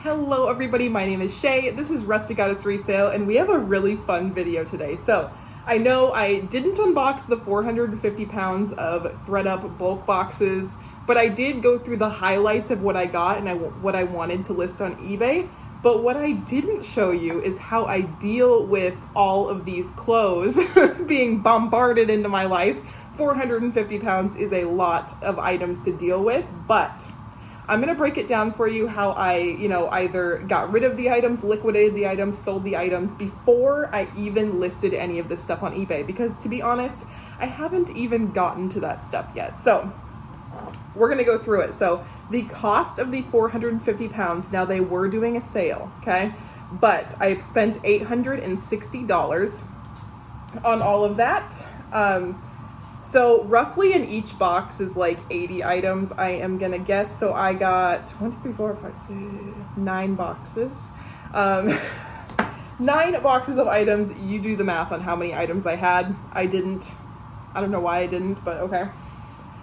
Hello everybody, my name is Shay. This is Rusty Goddess Resale and we have a really fun video today. So I know I didn't unbox the 450 pounds of ThredUP bulk boxes, but I did go through the highlights of what I got and what I wanted to list on eBay. But what I didn't show you is how I deal with all of these clothes being bombarded into my life. 450 pounds is a lot of items to deal with, but I'm gonna break it down for you how I, either got rid of the items, liquidated the items, sold the items before I even listed any of this stuff on eBay. Because to be honest, I haven't even gotten to that stuff yet. So we're gonna go through it. So the cost of the 450 pounds, now they were doing a sale, okay? But I have spent $860 on all of that. So roughly in each box is like 80 items, I am gonna guess. So I got 9 boxes. 9 boxes of items. You do the math on how many items I had. I don't know why I didn't, but okay.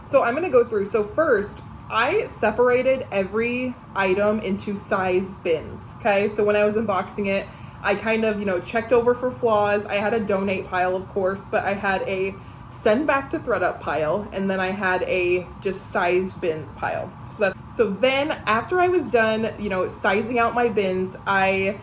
So I'm gonna go through. So first, I separated every item into size bins, okay? So when I was unboxing it, I kind of, checked over for flaws. I had a donate pile, of course, but I had a send back to ThredUP pile, and then I had a just size bins pile. So then after I was done, sizing out my bins, I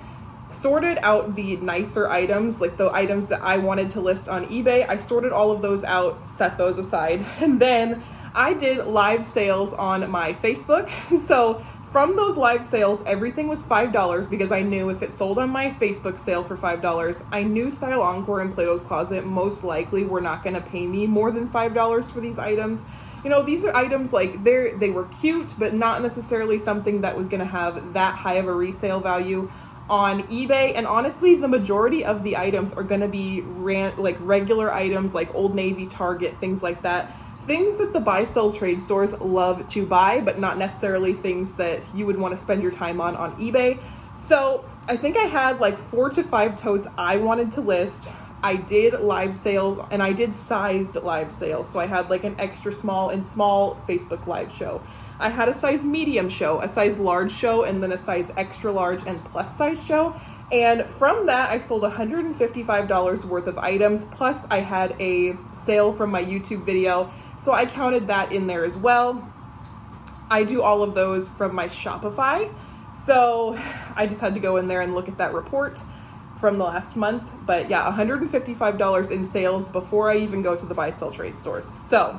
sorted out the nicer items, like the items that I wanted to list on eBay. I sorted all of those out, set those aside, and then I did live sales on my Facebook. So from those live sales, everything was $5 because I knew if it sold on my Facebook sale for $5, I knew Style Encore and Plato's Closet most likely were not going to pay me more than $5 for these items. These are items like they were cute, but not necessarily something that was going to have that high of a resale value on eBay. And honestly, the majority of the items are going to be like regular items like Old Navy, Target, things like that. Things that the buy-sell trade stores love to buy, but not necessarily things that you would want to spend your time on eBay. So I think I had like 4 to 5 totes I wanted to list. I did live sales and I did sized live sales. So I had like an extra small and small Facebook live show. I had a size medium show, a size large show, and then a size extra large and plus size show. And from that, I sold $155 worth of items. Plus I had a sale from my YouTube video. So I counted that in there as well. I do all of those from my Shopify. So I just had to go in there and look at that report from the last month. But yeah, $155 in sales before I even go to the buy-sell trade stores. So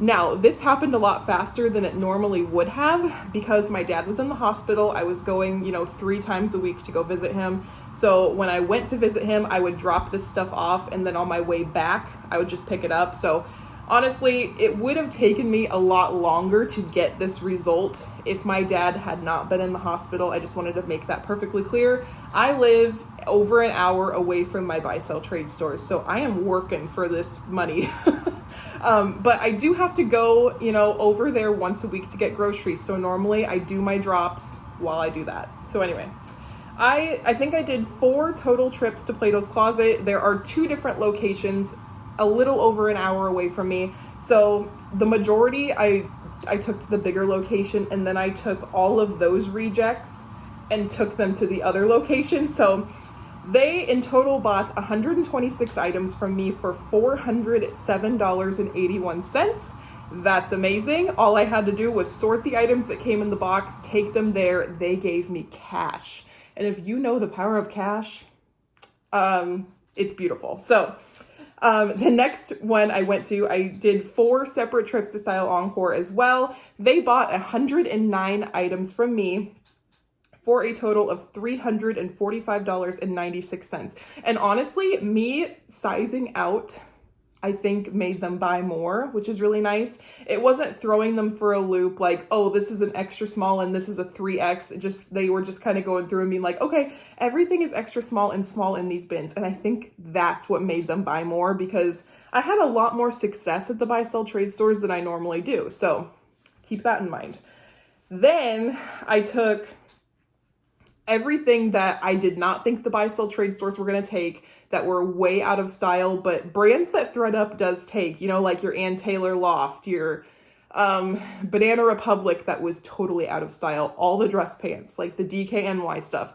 now this happened a lot faster than it normally would have because my dad was in the hospital. I was going, 3 times a week to go visit him. So when I went to visit him, I would drop this stuff off, and then on my way back, I would just pick it up. So honestly, it would have taken me a lot longer to get this result if my dad had not been in the hospital. I just wanted to make that perfectly clear. I live over an hour away from my buy-sell trade stores, so I am working for this money. But I do have to go, over there once a week to get groceries. So normally I do my drops while I do that. So anyway, I think I did 4 total trips to Plato's Closet. There are 2 different locations, a little over an hour away from me. So the majority I took to the bigger location, and then I took all of those rejects and took them to the other location. So they in total bought 126 items from me for $407.81. That's amazing. All I had to do was sort the items that came in the box, take them there. They gave me cash. And if you know the power of cash, it's beautiful. So the next one I went to, I did 4 separate trips to Style Encore as well. They bought 109 items from me for a total of $345.96. And honestly, me sizing out, I think made them buy more, which is really nice. It wasn't throwing them for a loop like, oh, this is an extra small and this is a 3X. They were just kind of going through and being like, okay, everything is extra small and small in these bins. And I think that's what made them buy more, because I had a lot more success at the buy-sell trade stores than I normally do. So keep that in mind. Then I took everything that I did not think the buy-sell trade stores were going to take, that were way out of style, but brands that ThredUP does take, like your Ann Taylor Loft, your Banana Republic that was totally out of style, all the dress pants, like the DKNY stuff.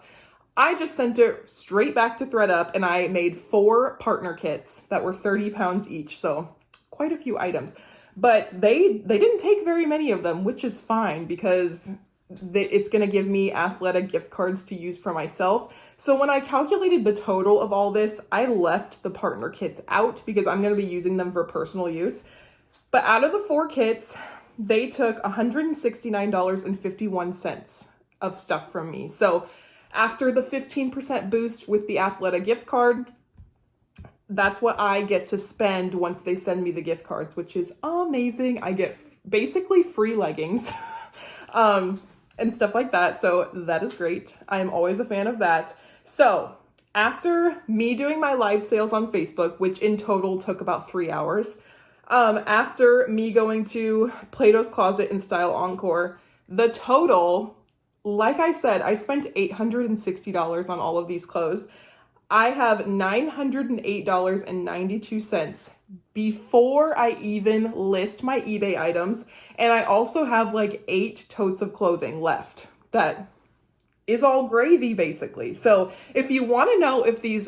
I just sent it straight back to ThredUP and I made 4 partner kits that were 30 pounds each. So quite a few items, but they didn't take very many of them, which is fine because it's going to give me Athleta gift cards to use for myself. So when I calculated the total of all this, I left the partner kits out because I'm going to be using them for personal use. But out of the 4 kits, they took $169.51 of stuff from me. So after the 15% boost with the Athleta gift card, that's what I get to spend once they send me the gift cards, which is amazing. I get basically free leggings and stuff like that. So that is great. I am always a fan of that. So after me doing my live sales on Facebook, which in total took about 3 hours, after me going to Plato's Closet and Style Encore, the total, like I said, I spent $860 on all of these clothes. I have $908.92 before I even list my eBay items. And I also have like 8 totes of clothing left that is all gravy basically. So if you want to know if these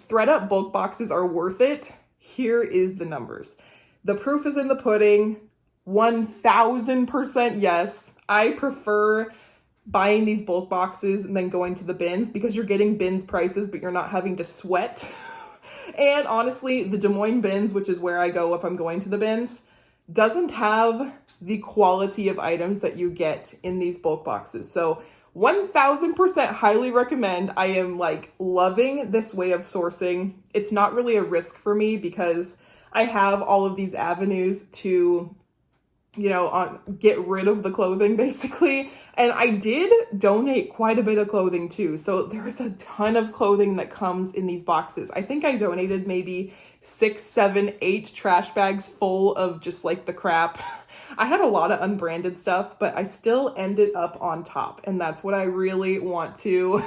ThredUp bulk boxes are worth it, here is the numbers. The proof is in the pudding. 1000% yes. I prefer buying these bulk boxes and then going to the bins because you're getting bins prices, but you're not having to sweat. And honestly, the Des Moines bins, which is where I go if I'm going to the bins, doesn't have the quality of items that you get in these bulk boxes. So 1000% highly recommend. I am like loving this way of sourcing. It's not really a risk for me because I have all of these avenues to, get rid of the clothing basically. And I did donate quite a bit of clothing too. So there's a ton of clothing that comes in these boxes. I think I donated maybe 6, 7, 8 trash bags full of just like the crap. I had a lot of unbranded stuff, but I still ended up on top. And that's what I really want to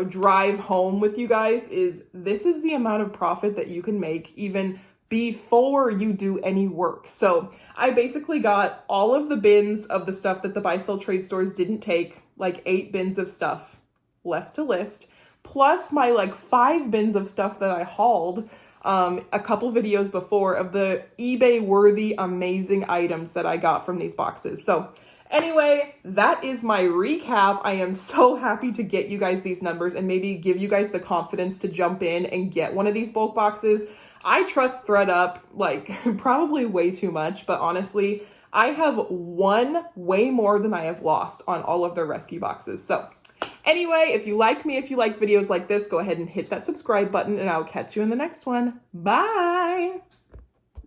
drive home with you guys is this is the amount of profit that you can make even before you do any work. So I basically got all of the bins of the stuff that the buy sell trade stores didn't take, like 8 bins of stuff left to list, plus my like 5 bins of stuff that I hauled a couple videos before of the eBay worthy amazing items that I got from these boxes. So anyway, that is my recap. I am so happy to get you guys these numbers and maybe give you guys the confidence to jump in and get one of these bulk boxes. I trust ThredUp like probably way too much, but honestly, I have won way more than I have lost on all of their rescue boxes. So anyway, if you like me, if you like videos like this, go ahead and hit that subscribe button and I'll catch you in the next one. Bye.